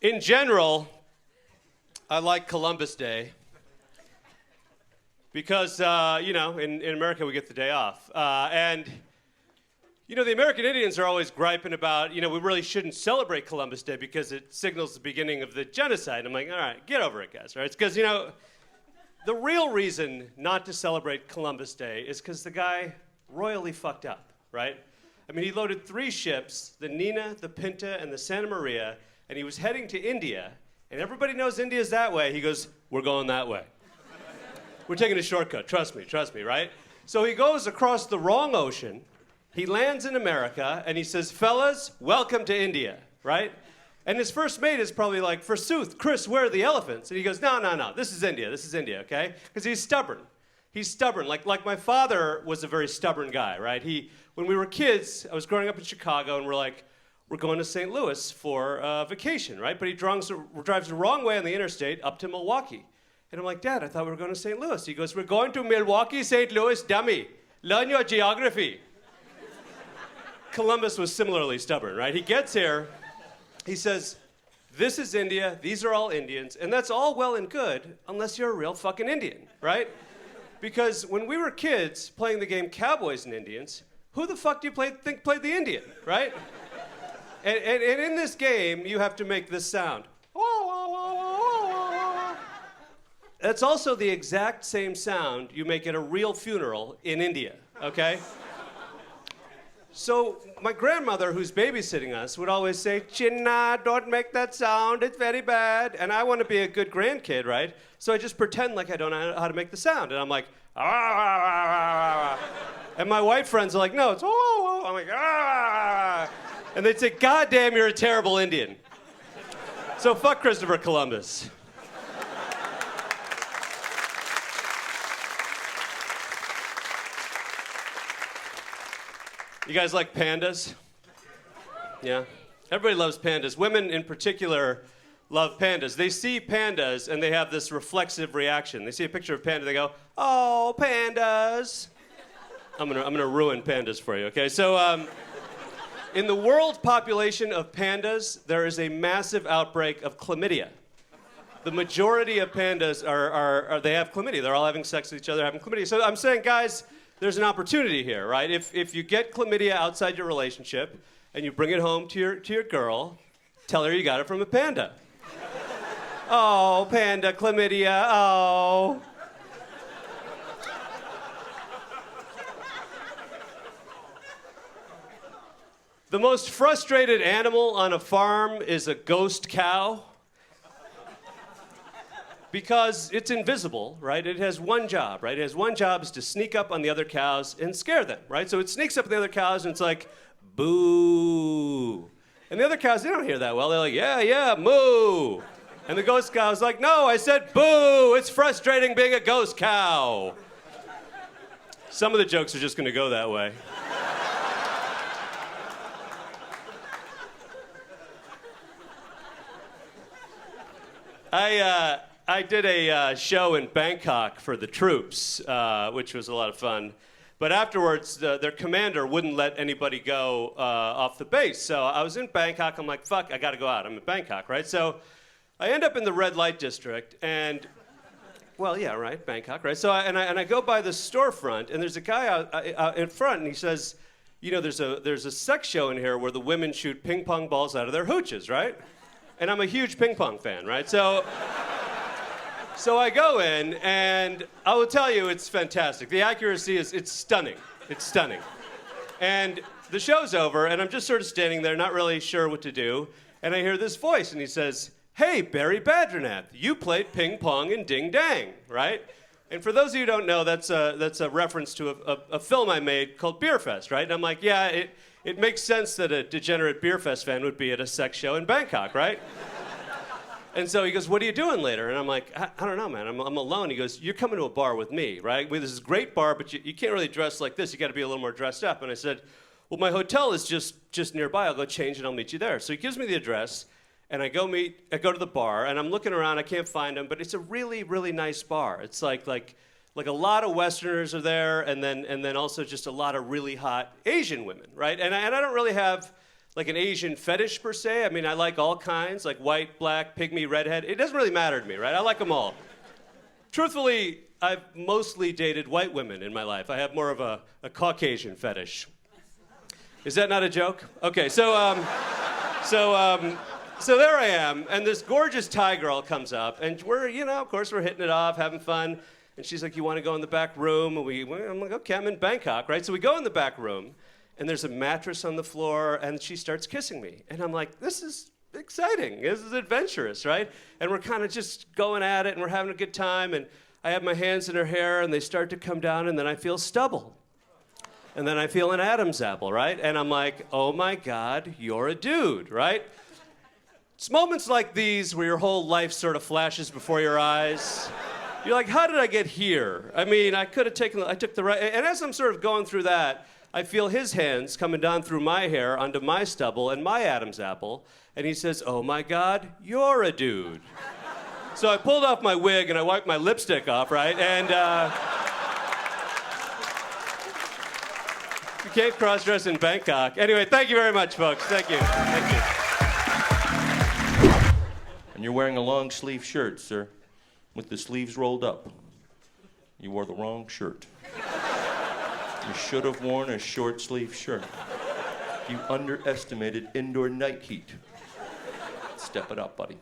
In general, I like Columbus Day because, in America we get the day off. The American Indians are always griping about, we really shouldn't celebrate Columbus Day because it signals the beginning of the genocide. I'm like, all right, get over it, guys, right? It's because, the real reason not to celebrate Columbus Day is because the guy royally fucked up, right? I mean, he loaded 3 ships, the Nina, the Pinta, and the Santa Maria, and he was heading to India, and everybody knows India's that way. He goes, we're going that way. We're taking a shortcut, trust me, right? So he goes across the wrong ocean, he lands in America, and he says, fellas, welcome to India, right? And his first mate is probably like, forsooth, Chris, where are the elephants? And he goes, no, this is India, okay? Because he's stubborn. He's stubborn, like my father was a very stubborn guy, right? When we were kids, I was growing up in Chicago, and we're going to St. Louis for vacation, right? But he drives the wrong way on the interstate up to Milwaukee. And I'm like, Dad, I thought we were going to St. Louis. He goes, we're going to Milwaukee, St. Louis, dummy. Learn your geography. Columbus was similarly stubborn, right? He gets here, he says, this is India, these are all Indians, and that's all well and good unless you're a real fucking Indian, right? Because when we were kids playing the game Cowboys and Indians, who the fuck do you think played the Indian, right? And in this game, you have to make this sound. That's also the exact same sound you make at a real funeral in India, okay? So my grandmother, who's babysitting us, would always say, Chinna, don't make that sound, it's very bad. And I want to be a good grandkid, right? So I just pretend like I don't know how to make the sound. And I'm like, ah. And my white friends are like, no, it's oh. I'm like, ah. And they'd say, God damn, you're a terrible Indian. So fuck Christopher Columbus. You guys like pandas? Yeah? Everybody loves pandas. Women in particular love pandas. They see pandas and they have this reflexive reaction. They see a picture of panda, they go, oh, pandas. I'm gonna ruin pandas for you, okay? So, in the world population of pandas, there is a massive outbreak of chlamydia. The majority of pandas they have chlamydia. They're all having sex with each other, having chlamydia. So I'm saying, guys, there's an opportunity here, right? If you get chlamydia outside your relationship and you bring it home to your girl, tell her you got it from a panda. Oh, panda, chlamydia, oh. The most frustrated animal on a farm is a ghost cow. Because it's invisible, right? It has one job, right? It has one job is to sneak up on the other cows and scare them, right? So it sneaks up on the other cows and it's like, boo. And the other cows, they don't hear that well. They're like, yeah, moo. And the ghost cow's like, no, I said boo. It's frustrating being a ghost cow. Some of the jokes are just going to go that way. I did a show in Bangkok for the troops, which was a lot of fun. But afterwards, their commander wouldn't let anybody go off the base. So I was in Bangkok. I'm like, fuck, I got to go out. I'm in Bangkok, right? So I end up in the red light district. And, well, yeah, right, Bangkok, right? So I go by the storefront, and there's a guy out in front, and he says, there's a sex show in here where the women shoot ping pong balls out of their hooches, right? And I'm a huge ping pong fan, right? So I go in, and I will tell you, it's fantastic. The accuracy it's stunning. It's stunning. And the show's over, and I'm just sort of standing there, not really sure what to do. And I hear this voice, and he says, hey, Barry Badranath, you played ping pong in Ding Dang, right? And for those of you who don't know, that's a reference to a film I made called Beer Fest, right? And I'm like, yeah, it makes sense that a degenerate Beer Fest fan would be at a sex show in Bangkok, right? And so he goes, what are you doing later? And I'm like, I don't know, man. I'm alone. He goes, you're coming to a bar with me, right? This is a great bar, but you can't really dress like this. You got to be a little more dressed up. And I said, well, my hotel is just nearby. I'll go change and I'll meet you there. So he gives me the address, and I go to the bar, and I'm looking around. I can't find him, but it's a really, really nice bar. It's like a lot of Westerners are there, and then also just a lot of really hot Asian women, right? And I don't really have like an Asian fetish per se. I mean, I like all kinds, like white, black, pygmy, redhead. It doesn't really matter to me, right? I like them all. Truthfully, I've mostly dated white women in my life. I have more of a Caucasian fetish. Is that not a joke? Okay, so there I am, and this gorgeous Thai girl comes up, and we're, of course, we're hitting it off, having fun. And she's like, you want to go in the back room? And I'm like, okay, I'm in Bangkok, right? So we go in the back room, and there's a mattress on the floor, and she starts kissing me. And I'm like, this is exciting. This is adventurous, right? And we're kind of just going at it, and we're having a good time. And I have my hands in her hair, and they start to come down, and then I feel stubble. And then I feel an Adam's apple, right? And I'm like, oh my God, you're a dude, right? It's moments like these where your whole life sort of flashes before your eyes. You're like, how did I get here? I mean, I took the right, and as I'm sort of going through that, I feel his hands coming down through my hair onto my stubble and my Adam's apple, and he says, oh my God, you're a dude. So I pulled off my wig and I wiped my lipstick off, right? And you can't cross-dress in Bangkok. Anyway, thank you very much, folks. Thank you. Thank you. And you're wearing a long sleeve shirt, sir, with the sleeves rolled up. You wore the wrong shirt. You should have worn a short sleeve shirt. You underestimated indoor night heat. Step it up, buddy.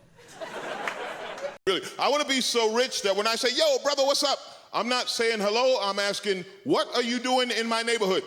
Really, I want to be so rich that when I say, yo, brother, what's up? I'm not saying hello, I'm asking, what are you doing in my neighborhood?